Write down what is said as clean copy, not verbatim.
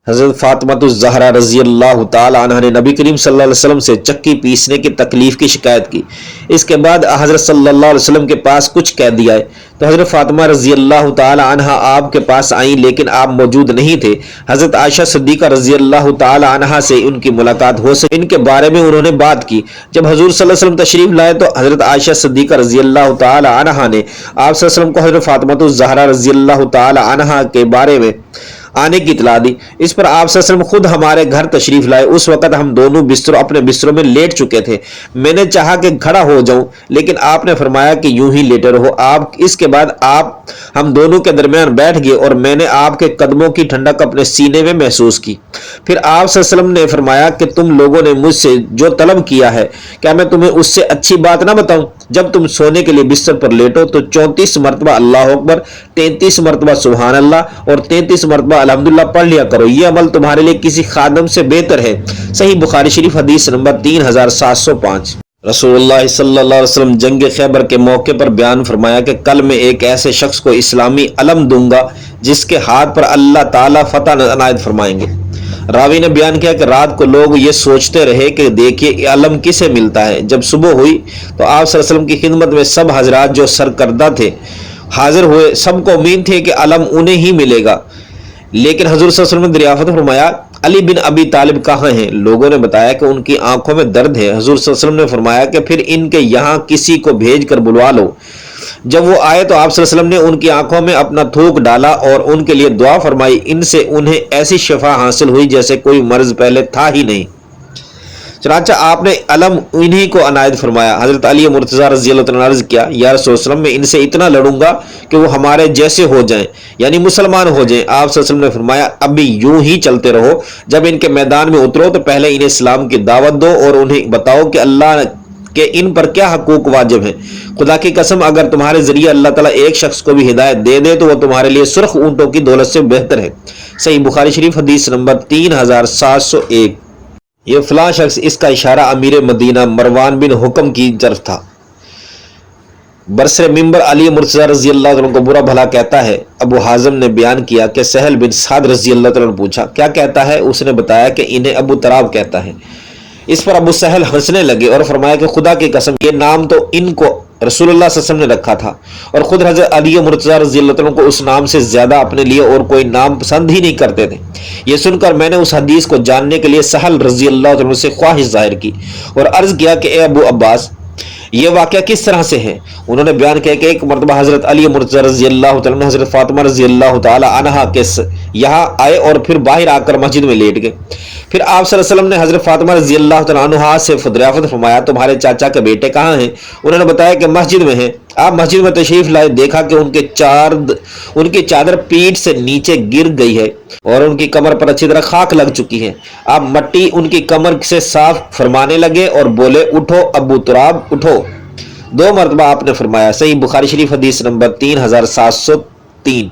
حضرت فاطمہ الزہرا رضی اللہ تعالی عنہ نے نبی کریم صلی اللہ علیہ وسلم سے چکی پیسنے کی تکلیف کی شکایت کی۔ اس کے بعد حضرت صلی اللہ علیہ وسلم کے پاس کچھ قیدی آئے تو حضرت فاطمہ رضی اللہ تعالی عنہ آپ کے پاس آئیں، لیکن آپ موجود نہیں تھے۔ حضرت عائشہ صدیقہ رضی اللہ تعالی عنہ سے ان کی ملاقات ہو سکی، ان کے بارے میں انہوں نے بات کی۔ جب حضور صلی اللہ علیہ وسلم تشریف لائے تو حضرت عائشہ صدیقہ رضی اللہ تعالی عنہ نے آپ صلی اللہ علیہ وسلم کو حضرت فاطمہ الزہرا رضی اللہ تعالی عنہ کے بارے میں آنے کی اطلاع دی۔ اس پر آپ صلی اللہ علیہ وسلم خود ہمارے گھر تشریف لائے۔ اس وقت ہم دونوں اپنے بستروں میں لیٹ چکے تھے۔ میں نے چاہا کہ کھڑا ہو جاؤں، لیکن آپ نے فرمایا کہ یوں ہی لیٹے رہو۔ اس کے بعد ہم دونوں کے درمیان بیٹھ گئے اور میں نے آپ کے قدموں کی ٹھنڈک اپنے سینے میں محسوس کی۔ پھر آپ صلی اللہ علیہ وسلم نے فرمایا کہ تم لوگوں نے مجھ سے جو طلب کیا ہے، کیا میں تمہیں اس سے اچھی بات نہ بتاؤں؟ جب تم سونے کے لیے بستر پر لیٹو تو 34 مرتبہ اللہ اکبر، 33 مرتبہ سبحان اللہ اور 33 مرتبہ الحمدللہ پڑھ لیا کرو۔ یہ عمل تمہارے لیے کسی خادم سے بہتر ہے۔ صحیح بخاری شریف حدیث نمبر 3705۔ رسول اللہ صلی اللہ علیہ وسلم جنگ خیبر کے موقع پر بیان فرمایا کہ کل میں ایک ایسے شخص کو اسلامی علم دوں گا جس کے ہاتھ پر اللہ تعالیٰ فتح عنایت فرمائیں گے۔ راوی نے بیان کیا کہ رات کو لوگ یہ سوچتے رہے کہ دیکھیے یہ علم کسے ملتا ہے۔ جب صبح ہوئی تو آپ صلی اللہ علیہ وسلم کی خدمت میں سب حضرات جو سرکردہ تھے حاضر ہوئے۔ سب کو امید تھی کہ علم انہیں ہی ملے گا، لیکن حضور صلی اللہ علیہ وسلم نے دریافت فرمایا علی بن ابی طالب کہاں ہیں؟ لوگوں نے بتایا کہ ان کی آنکھوں میں درد ہے۔ حضور صلی اللہ علیہ وسلم نے فرمایا کہ پھر ان کے یہاں کسی کو بھیج کر بلوا لو۔ جب وہ آئے تو آپ صلی اللہ علیہ وسلم نے ان کی آنکھوں میں اپنا تھوک ڈالا اور ان کے لیے دعا فرمائی۔ ان سے انہیں ایسی شفا حاصل ہوئی جیسے کوئی مرض پہلے تھا ہی نہیں۔ چنانچہ آپ نے علم انہی کو عنایت فرمایا۔ حضرت علی مرتضیٰ رضی اللہ عنہ نے عرض کیا یا رسول اللہ صلی اللہ علیہ وسلم، میں ان سے اتنا لڑوں گا کہ وہ ہمارے جیسے ہو جائیں، یعنی مسلمان ہو جائیں۔ آپ صلی اللہ علیہ وسلم نے فرمایا ابھی یوں ہی چلتے رہو، جب ان کے میدان میں اترو تو پہلے انہیں اسلام کی دعوت دو اور انہیں بتاؤ کہ اللہ کہ ان پر کیا حقوق واجب ہیں۔ خدا کی قسم اگر تمہارے ذریعے اللہ تعالیٰ ایک شخص کو بھی ہدایت دے دے تو وہ تمہارے لیے سرخ اونٹوں کی دولت سے بہتر ہے۔ صحیح بخاری شریف حدیث نمبر 3701۔ یہ فلاں شخص، اس کا اشارہ امیر مدینہ مروان بن حکم کی طرف تھا۔ برسر ممبر علی مرتضیٰ رضی اللہ عنہ کو برا بھلا کہتا ہے۔ ابو حازم نے بیان کیا کہ سہل بن سعد رضی اللہ عنہ نے پوچھا کیا کہتا ہے؟ اس نے بتایا کہ انہیں ابو تراب کہتا ہے۔ اس پر ابو سہل ہنسنے لگے اور فرمایا کہ خدا کی قسم یہ نام تو ان کو رسول اللہ صلی اللہ علیہ وسلم نے رکھا تھا، اور خود حضرت علی مرتضیٰ رضی اللہ عنہ کو اس نام سے زیادہ اپنے لیے اور کوئی نام پسند ہی نہیں کرتے تھے۔ یہ سن کر میں نے اس حدیث کو جاننے کے لیے سہل رضی اللہ عنہ سے خواہش ظاہر کی اور عرض کیا کہ اے ابو عباس یہ واقعہ کس طرح سے ہے؟ انہوں نے بیان کیا کہ ایک مرتبہ حضرت علی مرتضیٰ رضی اللہ تعالیٰ عنہ حضرت فاطمہ رضی اللہ تعالی عنہا کے یہاں آئے اور پھر باہر آ کر مسجد میں لیٹ گئے۔ پھر آپ صلی اللہ علیہ وسلم نے حضرت فاطمہ رضی اللہ تعالیٰ عنہا سے دریافت فرمایا تمہارے چاچا کے بیٹے کہاں ہیں؟ انہوں نے بتایا کہ مسجد میں ہیں۔ آپ مسجد میں تشریف لائے، دیکھا کہ ان کی چادر پیٹھ سے نیچے گر گئی ہے اور ان کی کمر پر اچھی طرح خاک لگ چکی ہے۔ آپ مٹی ان کی کمر سے صاف فرمانے لگے اور بولے اٹھو ابو تراب اٹھو۔ 2 مرتبہ آپ نے فرمایا۔ صحیح بخاری شریف حدیث نمبر 3703۔